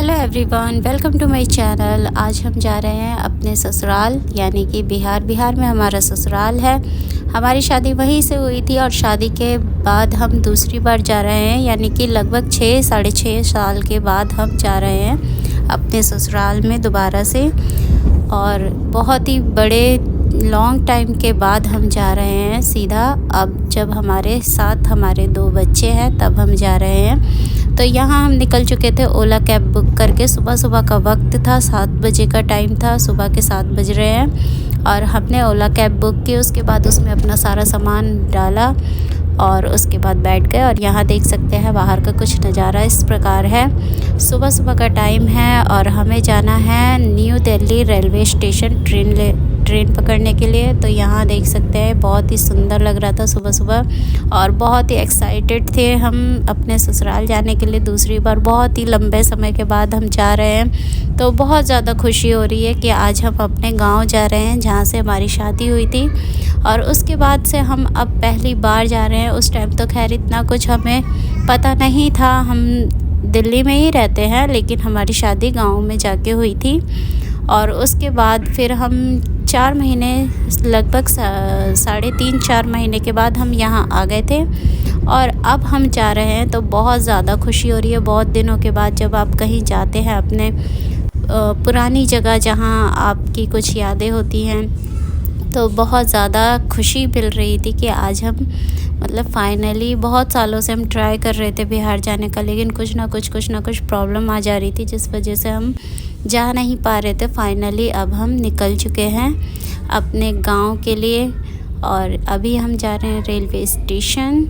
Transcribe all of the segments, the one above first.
Hello everyone, welcome to my channel. आज हम जा रहे हैं अपने ससुराल यानी कि बिहार में हमारा ससुराल है। हमारी शादी वहीं से हुई थी और शादी के बाद हम दूसरी बार जा रहे हैं, यानी कि लगभग 6-6.5 साल के बाद हम जा रहे हैं अपने ससुराल में दोबारा से। और बहुत ही बड़े लॉन्ग टाइम के बाद हम जा रहे हैं सीधा। अब जब हमारे साथ हमारे 2 बच्चे हैं तब हम जा रहे हैं। तो यहाँ हम निकल चुके थे ओला कैब बुक करके। सुबह का वक्त था, 7 बजे का टाइम था, सुबह के 7 बज रहे हैं और हमने ओला कैब बुक की। उसके बाद उसमें अपना सारा सामान डाला और उसके बाद बैठ गए। और यहाँ देख सकते हैं बाहर का कुछ नज़ारा इस प्रकार है। सुबह का टाइम है और हमें जाना है new Delhi railway station train पकड़ने के लिए। तो यहाँ देख सकते हैं बहुत ही सुंदर लग रहा था सुबह और बहुत ही एक्साइटेड थे हम अपने ससुराल जाने के लिए। दूसरी बार बहुत ही लंबे समय के बाद हम जा रहे हैं, तो बहुत ज़्यादा खुशी हो रही है कि आज हम अपने गांव जा रहे हैं जहाँ से हमारी शादी हुई थी। और उसके बाद से हम अब पहली बार जा रहे हैं। उस टाइम तो खैर इतना कुछ हमें पता नहीं था, हम दिल्ली में ही रहते हैं, लेकिन हमारी शादी गाँव में जाके हुई थी। और उसके बाद फिर हम 4 महीने, लगभग 3.5-4 महीने के बाद हम यहाँ आ गए थे और अब हम जा रहे हैं। तो बहुत ज़्यादा खुशी हो रही है। बहुत दिनों के बाद जब आप कहीं जाते हैं अपने पुरानी जगह जहाँ आपकी कुछ यादें होती हैं, तो बहुत ज़्यादा खुशी मिल रही थी कि आज हम फाइनली, बहुत सालों से हम ट्राई कर रहे थे बिहार जाने का, लेकिन कुछ ना कुछ प्रॉब्लम आ जा रही थी जिस वजह से हम जा नहीं पा रहे थे। फाइनली अब हम निकल चुके हैं अपने गांव के लिए और अभी हम जा रहे हैं रेलवे स्टेशन।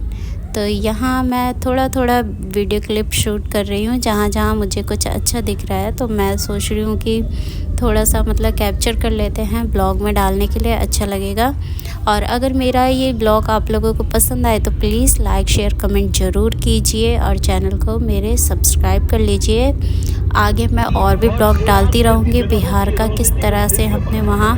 तो यहाँ मैं थोड़ा वीडियो क्लिप शूट कर रही हूँ जहाँ मुझे कुछ अच्छा दिख रहा है। तो मैं सोच रही हूँ कि थोड़ा सा कैप्चर कर लेते हैं, ब्लॉग में डालने के लिए अच्छा लगेगा। और अगर मेरा ये ब्लॉग आप लोगों को पसंद आए तो प्लीज़ लाइक शेयर कमेंट ज़रूर कीजिए और चैनल को मेरे सब्सक्राइब कर लीजिए। आगे मैं और भी ब्लॉग डालती रहूँगी बिहार का, किस तरह से हमने वहाँ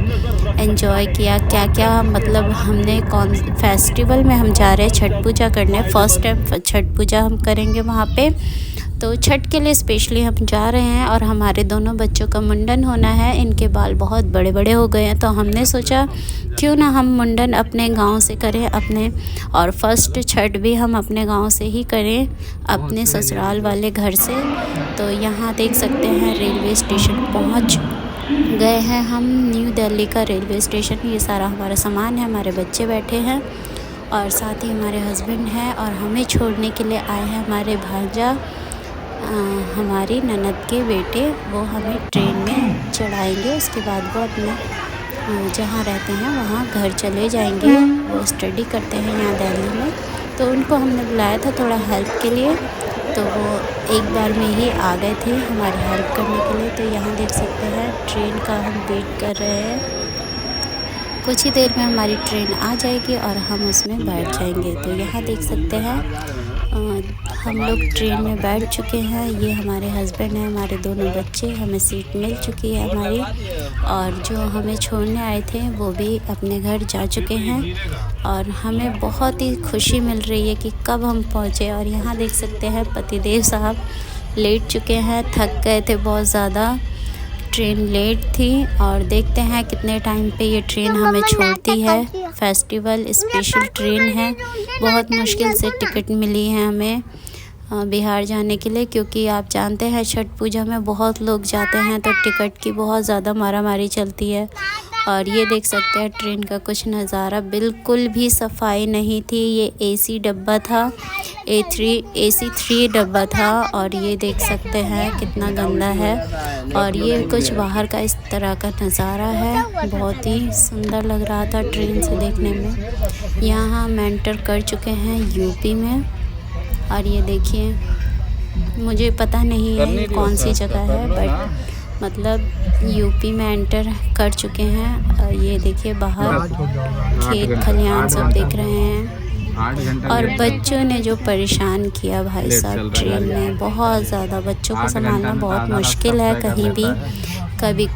एंजॉय किया, क्या हमने कौन फेस्टिवल में हम जा रहे हैं छठ पूजा करने। फर्स्ट टाइम छठ पूजा हम करेंगे वहाँ पे। तो छठ के लिए स्पेशली हम जा रहे हैं और हमारे दोनों बच्चों का मुंडन होना है। इनके बाल बहुत बड़े हो गए हैं, तो हमने सोचा क्यों ना हम मुंडन अपने गांव से करें अपने, और फर्स्ट छठ भी हम अपने गांव से ही करें, अपने ससुराल वाले घर से। तो यहाँ देख सकते हैं रेलवे स्टेशन पहुँच गए हैं हम, न्यू दिल्ली का रेलवे स्टेशन। ये सारा हमारा सामान है, हमारे बच्चे बैठे हैं और साथ ही हमारे हस्बैंड हैं और हमें छोड़ने के लिए आए हैं हमारे भांजा, हमारी ननद के बेटे। वो हमें ट्रेन में चढ़ाएंगे, उसके बाद वो अपने जहाँ रहते हैं वहाँ घर चले जाएंगे। वो स्टडी करते हैं यहाँ दिल्ली में, तो उनको हमने बुलाया था थोड़ा हेल्प के लिए, तो वो एक बार में ही आ गए थे हमारी हेल्प करने के लिए। तो यहाँ देख सकते हैं ट्रेन का हम वेट कर रहे हैं। कुछ ही देर में हमारी ट्रेन आ जाएगी और हम उसमें बैठ जाएंगे। तो यहाँ देख सकते हैं हम लोग ट्रेन में बैठ चुके हैं। ये हमारे हस्बैंड हैं, हमारे दोनों बच्चे, हमें सीट मिल चुकी है हमारी। और जो हमें छोड़ने आए थे वो भी अपने घर जा चुके हैं और हमें बहुत ही खुशी मिल रही है कि कब हम पहुँचे। और यहाँ देख सकते हैं पतिदेव साहब लेट चुके हैं, थक गए थे बहुत ज़्यादा, ट्रेन लेट थी। और देखते हैं कितने टाइम पे ये ट्रेन हमें छोड़ती है। फेस्टिवल स्पेशल ट्रेन है, बहुत मुश्किल से टिकट मिली है हमें बिहार जाने के लिए, क्योंकि आप जानते हैं छठ पूजा में बहुत लोग जाते हैं तो टिकट की बहुत ज़्यादा मारामारी चलती है। और ये देख सकते हैं ट्रेन का कुछ नज़ारा, बिल्कुल भी सफाई नहीं थी। ये एसी डब्बा था, AC 3 डब्बा था। और ये देख सकते हैं कितना गंदा है। और ये कुछ बाहर का इस तरह का नज़ारा है, बहुत ही सुंदर लग रहा था ट्रेन से देखने में। यहाँ हम एंटर कर चुके हैं यूपी में और ये देखिए, मुझे पता नहीं है कौन सी जगह है, बट यूपी में एंटर कर चुके हैं। ये देखिए बाहर खेत खलियान सब देख रहे हैं। और बच्चों ने जो परेशान किया भाई साहब ट्रेन में, बहुत ज़्यादा बच्चों को संभालना बहुत मुश्किल है। कहीं भी कभी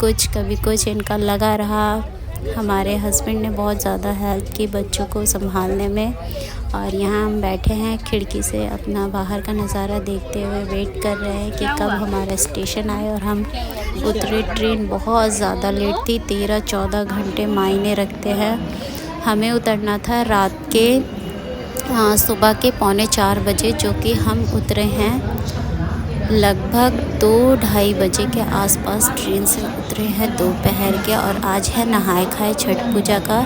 कुछ इनका लगा रहा, हमारे हस्बैंड ने बहुत ज़्यादा हेल्प की बच्चों को संभालने में। और यहाँ हम बैठे हैं खिड़की से अपना बाहर का नज़ारा देखते हुए वेट कर रहे हैं कि कब हमारा स्टेशन आए और हम उतरे। ट्रेन बहुत ज़्यादा लेट थी, 13-14 घंटे मायने रखते हैं। हमें उतरना था रात के सुबह के 3:45 बजे, जो कि हम उतरे हैं लगभग 2-2:30 बजे के आसपास ट्रेन से उतरे हैं दोपहर के। और आज है नहाए खाए छठ पूजा का।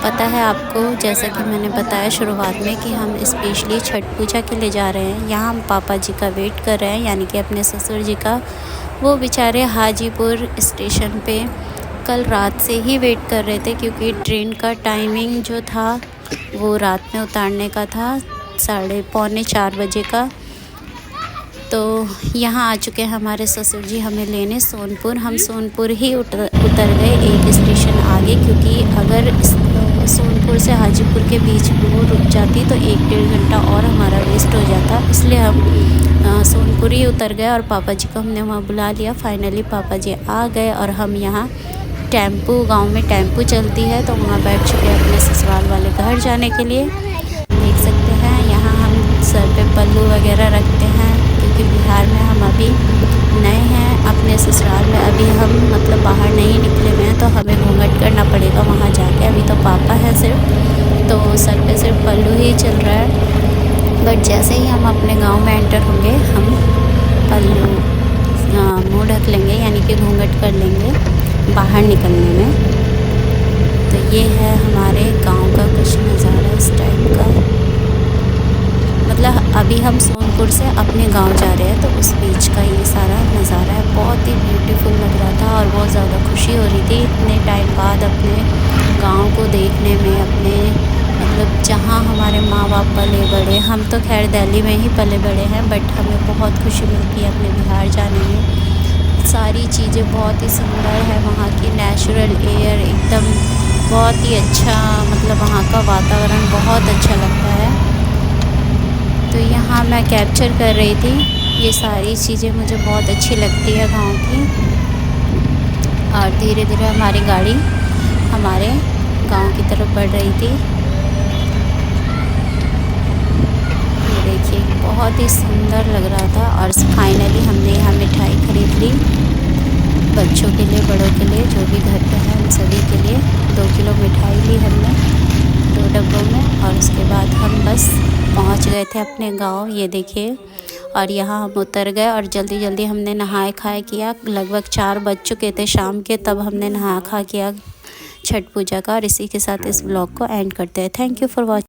पता है आपको, जैसा कि मैंने बताया शुरुआत में कि हम स्पेशली छठ पूजा के लिए जा रहे हैं। यहाँ हम पापा जी का वेट कर रहे हैं, यानी कि अपने ससुर जी का। वो बेचारे हाजीपुर स्टेशन पे कल रात से ही वेट कर रहे थे, क्योंकि ट्रेन का टाइमिंग जो था वो रात में उतारने का था 3:45 बजे का। तो यहाँ आ चुके हैं हमारे ससुर जी हमें लेने सोनपुर। हम सोनपुर ही उतर गए एक स्टेशन आगे, क्योंकि अगर सोनपुर से हाजीपुर के बीच वो रुक जाती तो 1-1.5 घंटा और हमारा वेस्ट हो जाता। इसलिए हम सोनपुर ही उतर गए और पापा जी को हमने वहाँ बुला लिया। फाइनली पापा जी आ गए और हम यहाँ टेम्पू, गांव में टेम्पू चलती है, तो वहाँ बैठ चुके हैं अपने ससुराल वाले घर जाने के लिए। देख सकते हैं यहाँ हम सर पे पल्लू वगैरह रखते हैं, क्योंकि बिहार में हम अभी नए हैं अपने ससुराल में। अभी हम मतलब बाहर नहीं निकले हुए हैं, तो हमें घूंघट करना पड़ेगा वहाँ जाके। अभी तो पापा हैं सिर्फ, तो सर पे सिर्फ पल्लू ही चल रहा है। बट जैसे ही हम अपने गांव में एंटर होंगे, हम पल्लू मुँह ढक लेंगे, यानी कि घूंघट कर लेंगे बाहर निकलने में। तो ये है हमारे गांव का कुछ नज़ारा इस टाइप का। मतलब अभी हम सोनपुर से अपने गांव जा रहे हैं, तो उस बीच का ये सारा नज़ारा है। बहुत ही ब्यूटीफुल लग रहा था और बहुत ज़्यादा खुशी हो रही थी इतने टाइम बाद अपने गांव को देखने में। अपने मतलब जहां हमारे माँ बाप पले बड़े, हम तो खैर दिल्ली में ही पले बड़े हैं, बट हमें बहुत खुशी मिलती है अपने बिहार जाने में। सारी चीज़ें बहुत ही सुंदर है, वहाँ की नेचुरल एयर एकदम बहुत ही अच्छा, मतलब वहाँ का वातावरण बहुत अच्छा लगता है। तो यहाँ मैं कैप्चर कर रही थी, ये सारी चीज़ें मुझे बहुत अच्छी लगती है गांव की। और धीरे धीरे हमारी गाड़ी हमारे गांव की तरफ बढ़ रही थी। ये देखिए बहुत ही सुंदर लग रहा था। और फाइनली हमने यहाँ मिठाई खरीद ली, बच्चों के लिए, बड़ों के लिए, जो भी घर पे हैं उन सभी के लिए। 2 किलो मिठाई ली हमने 2 डब्बों में। और उसके बाद हम बस पहुंच गए थे अपने गांव, ये देखिए। और यहाँ हम उतर गए और जल्दी जल्दी हमने नहाए खाए किया। लगभग 4 बज चुके थे शाम के, तब हमने नहा खा किया छठ पूजा का। और इसी के साथ इस ब्लॉग को एंड करते हैं। Thank you for watching.